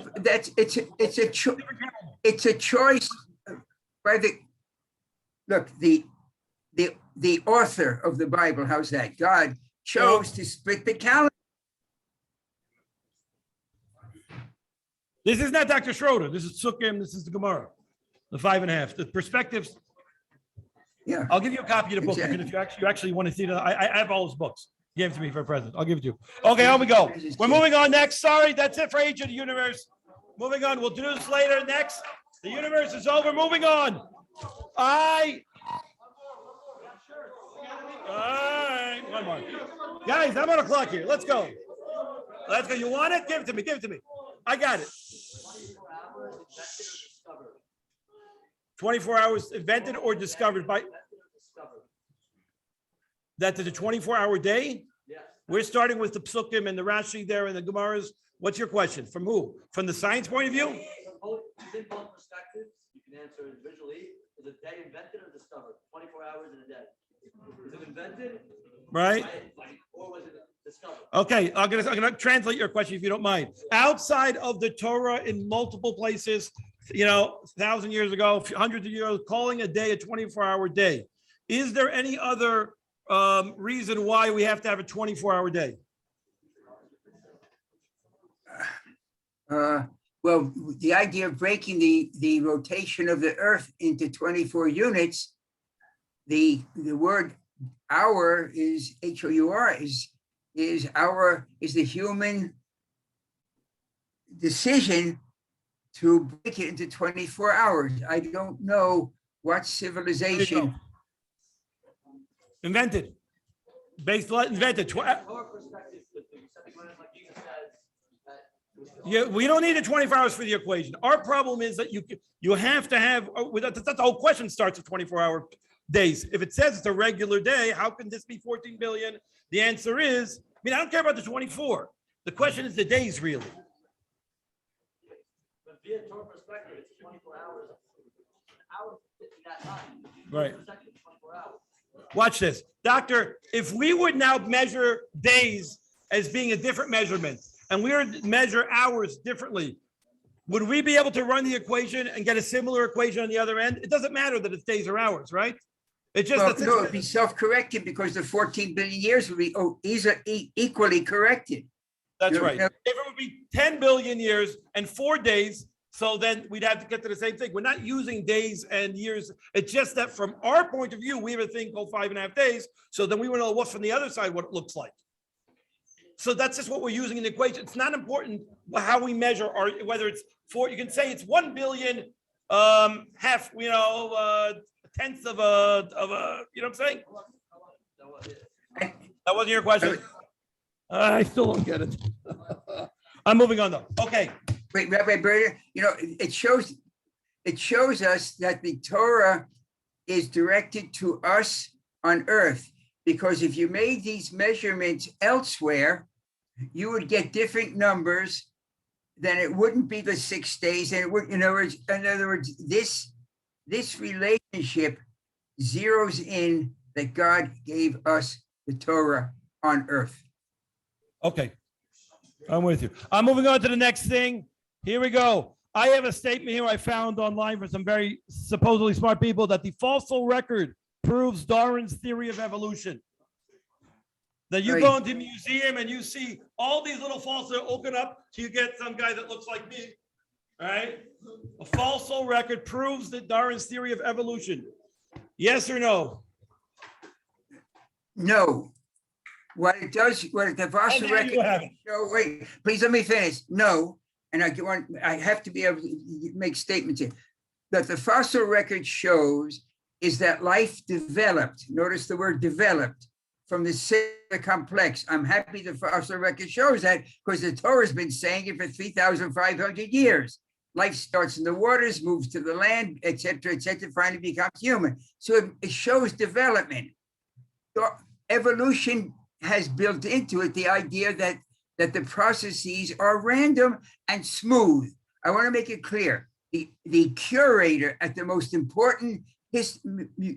a choice by the author of the Bible. How's that? God chose to split the calendar. This is not Dr. Schroeder. This is Sukkim. This is the Gemara. The 5.5. The perspectives. Yeah. I'll give you a copy of the book. Exactly. If you actually want to see it, I have all his books. He gave it to me for a present. I'll give it to you. Okay, on we go. We're moving on next. Sorry, that's it for Age of the Universe. Moving on. We'll do this later. Next. The universe is over. Moving on. All right. One more. Guys, I'm on a clock here. Let's go. Let's go. You want it? Give it to me. Give it to me. I got it. 24 hours invented or discovered by. That's a 24-hour day? Yes. We're starting with the Psukim and the Rashi there and the Gemaras. What's your question? From who? From the science point of view? Within both perspectives, you can answer individually. Is a day invented or discovered? 24 hours in a day. Is it invented? Right. Or was it discovered? Okay, I'm gonna translate your question if you don't mind. Outside of the Torah in multiple places, 1,000 years ago, hundreds of years, calling a day a 24-hour day. Is there any other reason why we have to have a 24-hour day? Well, the idea of breaking the rotation of the Earth into 24 units, the word hour is HOUR is the human decision to break it into 24 hours. I don't know what civilization. Invented. Invented. Our perspective, the second one is like Jesus says. Yeah, we don't need a 24 hours for the equation. Our problem is that you have to have, that's the whole question starts with 24-hour days. If it says it's a regular day, how can this be 14 billion? The answer is, I don't care about the 24. The question is the days really. But via Torah perspective, it's 24 hours. Hours in that time. Right. 24 hours. Watch this. Doctor, if we would now measure days as being a different measurement, and we would measure hours differently, would we be able to run the equation and get a similar equation on the other end? It doesn't matter that it's days or hours, right? It's just Well, no, it'd be self-corrected because the 14 billion years would be equally corrected. That's You right. know- If it would be 10 billion years and 4 days, so then we'd have to get to the same thing. We're not using days and years. It's just that from our point of view, we have a thing called 5.5 days. So then we want to know what's from the other side, what it looks like. So that's just what we're using in the equation. It's not important how we measure or whether it's 4. You can say it's 1 billion, half, tenth of a, you know what I'm saying? That wasn't your question. I still don't get it. I'm moving on though. Okay. Wait, Rabbi Berger, it shows us that the Torah is directed to us on earth, because if you made these measurements elsewhere, you would get different numbers, then it wouldn't be the 6 days. And it would, in other words, this relationship zeroes in that God gave us the Torah on earth. Okay, I'm with you. I'm moving on to the next thing. Here we go. I have a statement here I found online from some very supposedly smart people that the fossil record proves Darwin's theory of evolution. That you go into a museum and you see all these little fossils open up, so you get some guy that looks like me, all right? A fossil record proves that Darwin's theory of evolution. Yes or no? No. What it does, what the fossil And there you have record, it. no, wait, please let me finish. No, and I have to be able to make statements here. That the fossil record shows is that life developed, notice the word developed, from the cellular complex. I'm happy the fossil record shows that because the Torah has been saying it for 3,500 years. Life starts in the waters, moves to the land, et cetera, finally becomes human. So it shows development. So evolution has built into it the idea that the processes are random and smooth. I want to make it clear. The curator at the most important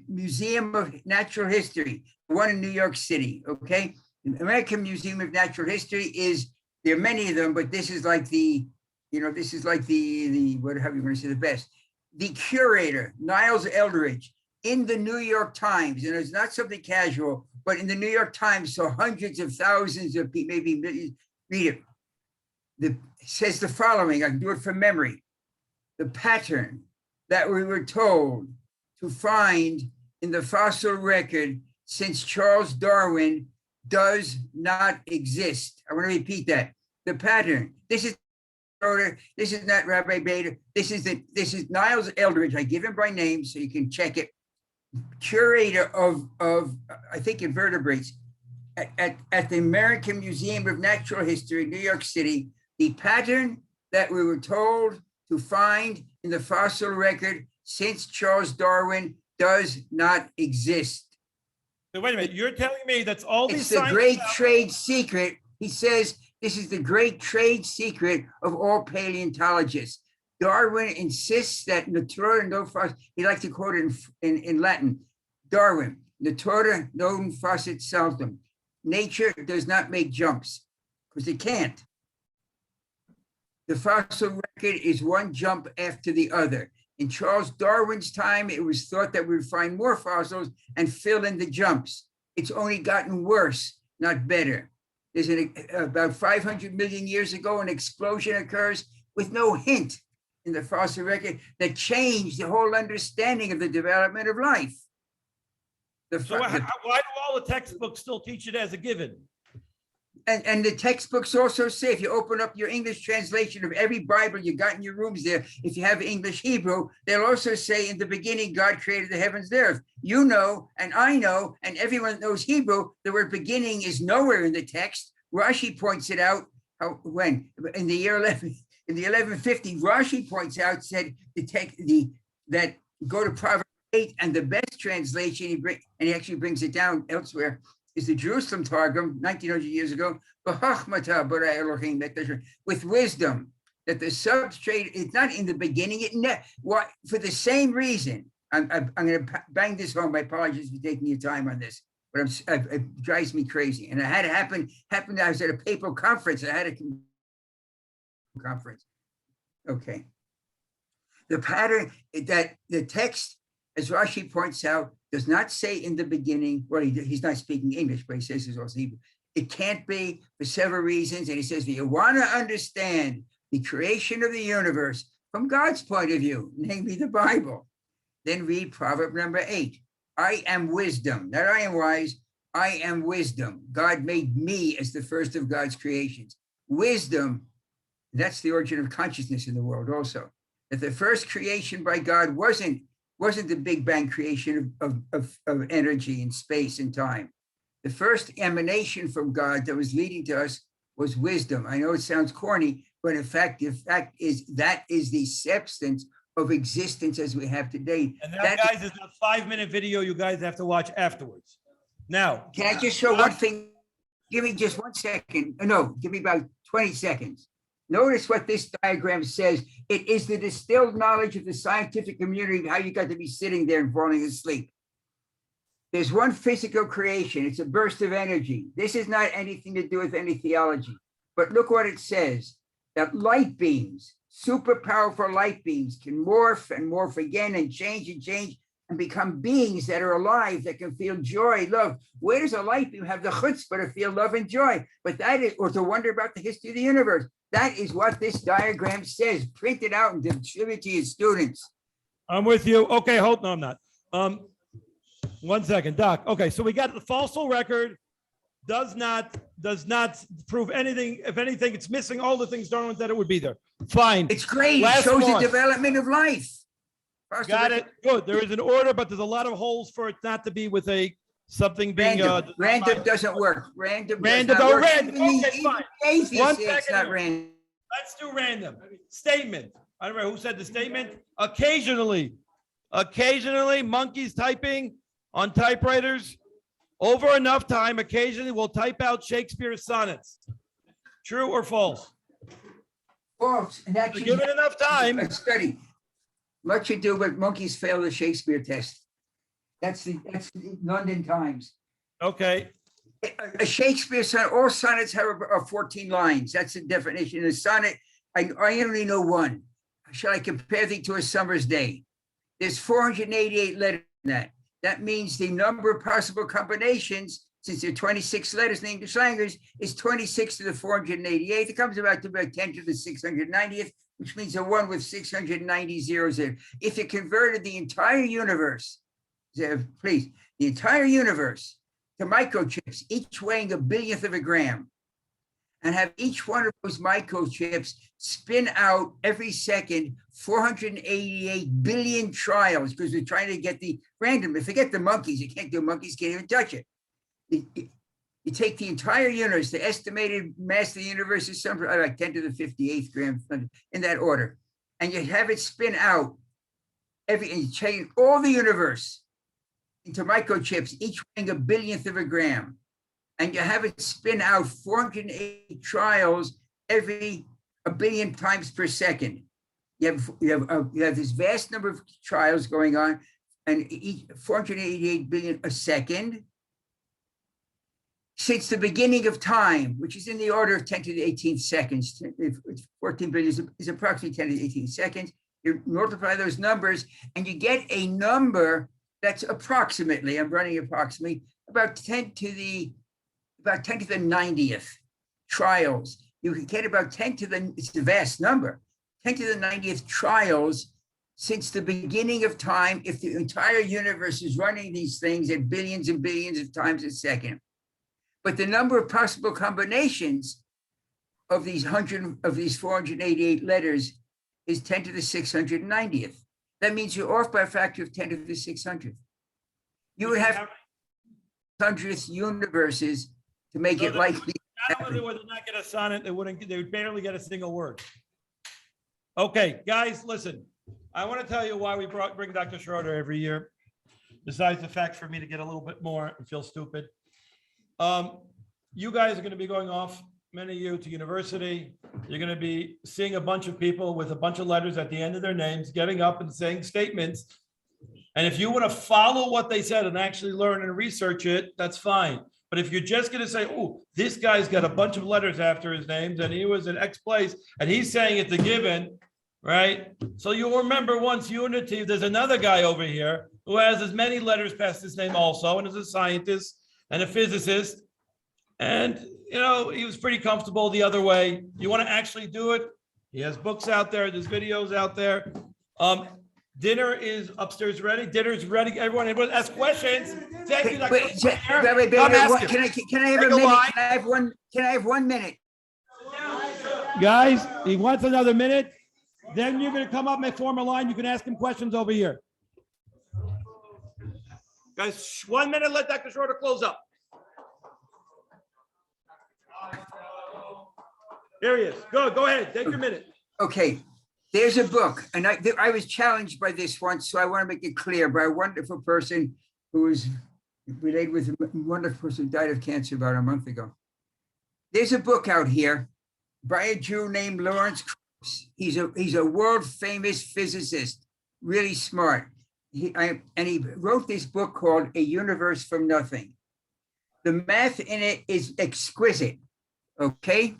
Museum of Natural History, the one in New York City, okay? The American Museum of Natural History there are many of them, but this is like the what have you want to say, the best. The curator, Niles Eldridge, in the New York Times, and it's not something casual, but in the New York Times, so hundreds of thousands of people, maybe millions, read it. Says the following, I can do it from memory. The pattern that we were told to find in the fossil record since Charles Darwin does not exist. I want to repeat that. The pattern. This is Schroeder. This is not Rabbi Bader. This is Niles Eldridge. I give him by name so you can check it. Curator of I think invertebrates at the American Museum of Natural History, New York City. The pattern that we were told to find in the fossil record since Charles Darwin does not exist. So wait a minute, you're telling me that's all these It's the great trade secret. He says this is the great trade secret of all paleontologists. Darwin insists that natura non facit, he likes to quote it in Latin. Darwin, natura non facit saltum. Nature does not make jumps because it can't. The fossil record is one jump after the other. In Charles Darwin's time, it was thought that we would find more fossils and fill in the jumps. It's only gotten worse, not better. There's about 500 million years ago, an explosion occurs with no hint in the fossil record that changed the whole understanding of the development of life. So why do all the textbooks still teach it as a given? And the textbooks also say, if you open up your English translation of every Bible you got in your rooms there, if you have English Hebrew, they'll also say in the beginning, God created the heavens and the earth. You know, and I know, and everyone knows Hebrew, the word beginning is nowhere in the text. Rashi points it out when in the year 1150, Rashi points out, said that go to Proverbs 8, and the best translation and he actually brings it down elsewhere, is the Jerusalem Targum, 1900 years ago, with wisdom, that the substrate is not in the beginning. For the same reason, I'm going to bang this home. My apologies for taking your time on this, but it drives me crazy. And it had happened. I was at a papal conference. I had a conference. Okay. The pattern that the text, as Rashi points out, does not say in the beginning, well, he's not speaking English, but he says it's also Hebrew. It can't be for several reasons. And he says, if you want to understand the creation of the universe from God's point of view, namely the Bible, then read Proverb number 8. I am wisdom, not I am wise, I am wisdom. God made me as the first of God's creations. Wisdom, that's the origin of consciousness in the world also. That the first creation by God wasn't the Big Bang creation of energy and space and time. The first emanation from God that was leading to us was wisdom. I know it sounds corny, but in fact, the fact is that is the substance of existence as we have today. And that, guys, is a 5-minute video you guys have to watch afterwards. Now, can I just show one thing? give me just 1 second. No, give me about 20 seconds. Notice what this diagram says. It is the distilled knowledge of the scientific community, how you got to be sitting there and falling asleep. There's one physical creation. It's a burst of energy. This is not anything to do with any theology. But look what it says, that light beams, super powerful light beams can morph and morph again and change and become beings that are alive, that can feel joy, love. Where does a light beam have the chutzpah to feel love and joy? But that is, or to wonder about the history of the universe. That is what this diagram says. Print it out and distribute to your students. I'm with you. Okay, hold, no, I'm not. 1 second, Doc. Okay, so we got the fossil record does not prove anything. If anything, it's missing all the things Darwin said it would be there. Fine. It's great. Last It shows one. the development of life. Got it. Good. There is an order, but there's a lot of holes for it not to be with a something being Random doesn't work. Random. Random. Does not Oh, work. random. Even Okay, fine. atheists 1 say it's second not here. random. Let's do random. Statement. I don't know who said the statement. Occasionally, monkeys typing on typewriters over enough time, occasionally will type out Shakespeare's sonnets. True or false? False. And So actually, give it enough time. a study. Much ado, but monkeys fail the Shakespeare test. That's the London Times. Okay. A Shakespeare sonnet, all sonnets have 14 lines. That's the definition. A sonnet, I only know one. Shall I compare thee to a summer's day? There's 488 letters in that. That means the number of possible combinations, since there are 26 letters in the English language, is 26 to the 488. It comes about to about 10 to the 690th, which means a 1 with 690 zeros in it. If you converted the entire universe, please, the entire universe to microchips, each weighing a billionth of a gram, and have each one of those microchips spin out every second 488 billion trials, because we're trying to get the random. Forget the monkeys, you can't do monkeys, can't even touch it. You take the entire universe, the estimated mass of the universe is something like 10 to the 58th gram, in that order, and you have it spin out and you change all the universe into microchips, each weighing a billionth of a gram, and you have it spin out 480 trials every a billion times per second. You have this vast number of trials going on, and each 488 billion a second. Since the beginning of time, which is in the order of 10 to the 18th seconds, 14 billion is approximately 10 to the 18th seconds. You multiply those numbers and you get a number that's approximately, I'm running approximately, about 10 to the 90th trials. You can get about 10 to the, it's a vast number, 10 to the 90th trials since the beginning of time, if the entire universe is running these things at billions and billions of times a second. But the number of possible combinations of these 488 letters is 10 to the 690th. That means you're off by a factor of 10 to the 600th. You would have 100th universes to make it likely. Not only would they not get a sonnet, they would barely get a single word. Okay, guys, listen. I want to tell you why we bring Dr. Schroeder every year, besides the fact for me to get a little bit more and feel stupid. You guys are going to be going off, many of you, to university. You're going to be seeing a bunch of people with a bunch of letters at the end of their names, getting up and saying statements. And if you want to follow what they said and actually learn and research it, that's fine. But if you're just going to say, oh, this guy's got a bunch of letters after his names and he was in X place and he's saying it's a given, right? So you'll remember once unity, there's another guy over here who has as many letters past his name also, and is a scientist and a physicist. And, you know, he was pretty comfortable the other way. You want to actually do it? He has books out there. There's videos out there. Dinner is upstairs ready. Dinner's ready. Everyone ask questions. Thank you, Dr. Wait, Schroeder. can I have a minute? Can I have 1 minute? Guys, he wants another minute. Then you're going to come up and form a line. You can ask him questions over here. Guys, 1 minute. Let Dr. Schroeder close up. Here he is. Go ahead. Take your minute. Okay, there's a book, and I was challenged by this once, so I want to make it clear, by a wonderful person who was related with a wonderful person who died of cancer about a month ago. There's a book out here by a Jew named Lawrence Krauss. He's a world famous physicist, really smart. And he wrote this book called A Universe from Nothing. The math in it is exquisite, okay?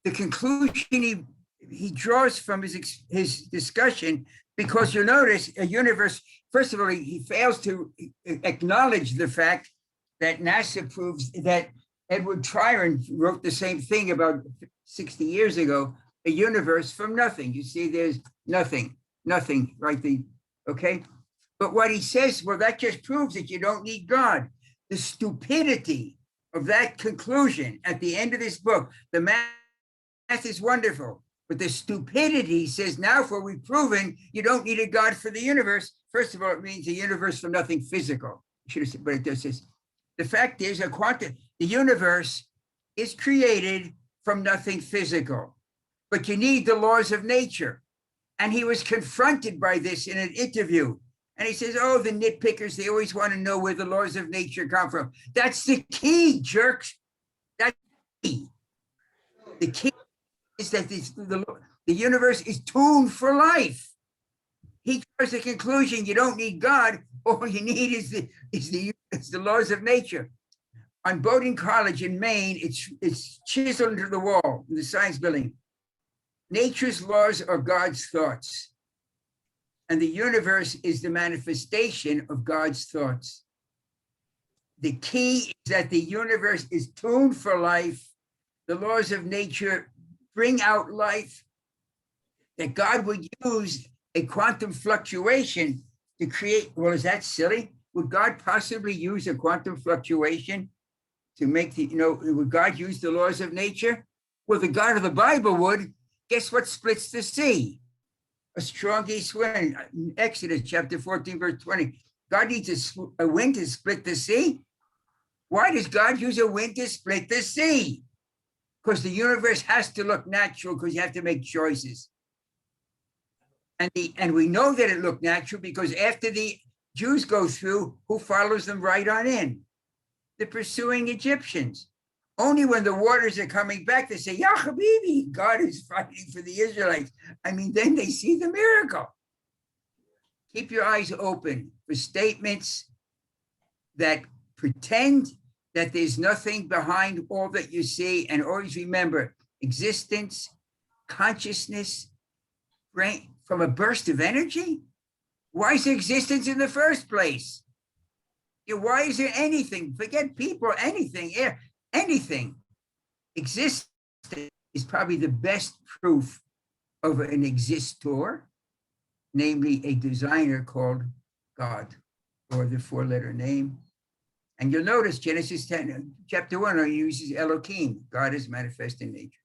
The conclusion he draws from his discussion, because you'll notice a universe, first of all, he fails to acknowledge the fact that NASA proves that Edward Tryon wrote the same thing about 60 years ago, a universe from nothing. You see, there's nothing, right? Okay? But what he says, well, that just proves that you don't need God. The stupidity of that conclusion at the end of this book, the math is wonderful, but the stupidity says, now for we've proven you don't need a God for the universe. First of all, it means a universe from nothing physical. Should have said, but it does this. The fact is, the universe is created from nothing physical, but you need the laws of nature. And he was confronted by this in an interview. And he says, oh, the nitpickers, they always want to know where the laws of nature come from. That's the key, jerks. That's the key. The key is that the universe is tuned for life. He draws the conclusion you don't need God. All you need is the laws of nature. On Bowdoin College in Maine, it's chiseled into the wall in the science building. Nature's laws are God's thoughts. And the universe is the manifestation of God's thoughts. The key is that the universe is tuned for life. The laws of nature bring out life. That God would use a quantum fluctuation to create, well, is that silly? Would God possibly use a quantum fluctuation to make would God use the laws of nature? Well, the God of the Bible would. Guess what splits the sea? A strong east wind. Exodus chapter 14, verse 20. God needs a wind to split the sea. Why does God use a wind to split the sea? Because the universe has to look natural, because you have to make choices. And we know that it looked natural because after the Jews go through, who follows them right on in? The pursuing Egyptians. Only when the waters are coming back, they say, Ya Habibi, God is fighting for the Israelites. I mean, then they see the miracle. Keep your eyes open for statements that pretend that there's nothing behind all that you see. And always remember, existence, consciousness, brain, from a burst of energy? Why is there existence in the first place? Why is there anything? Forget people, anything, air. Anything exists is probably the best proof of an existor, namely a designer called God, or the four-letter name. And you'll notice Genesis 10, chapter 1 uses Elohim, God is manifest in nature.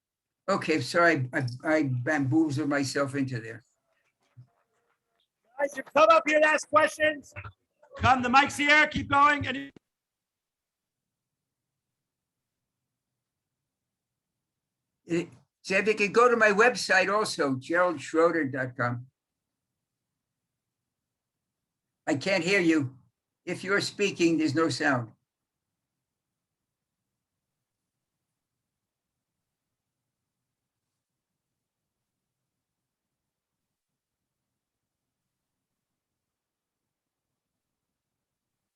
Okay, sorry, I bamboozled myself into there. Guys, you come up here and ask questions. Come, the mic's here, keep going. So if you could go to my website also, geraldschroeder.com. I can't hear you. If you're speaking, there's no sound.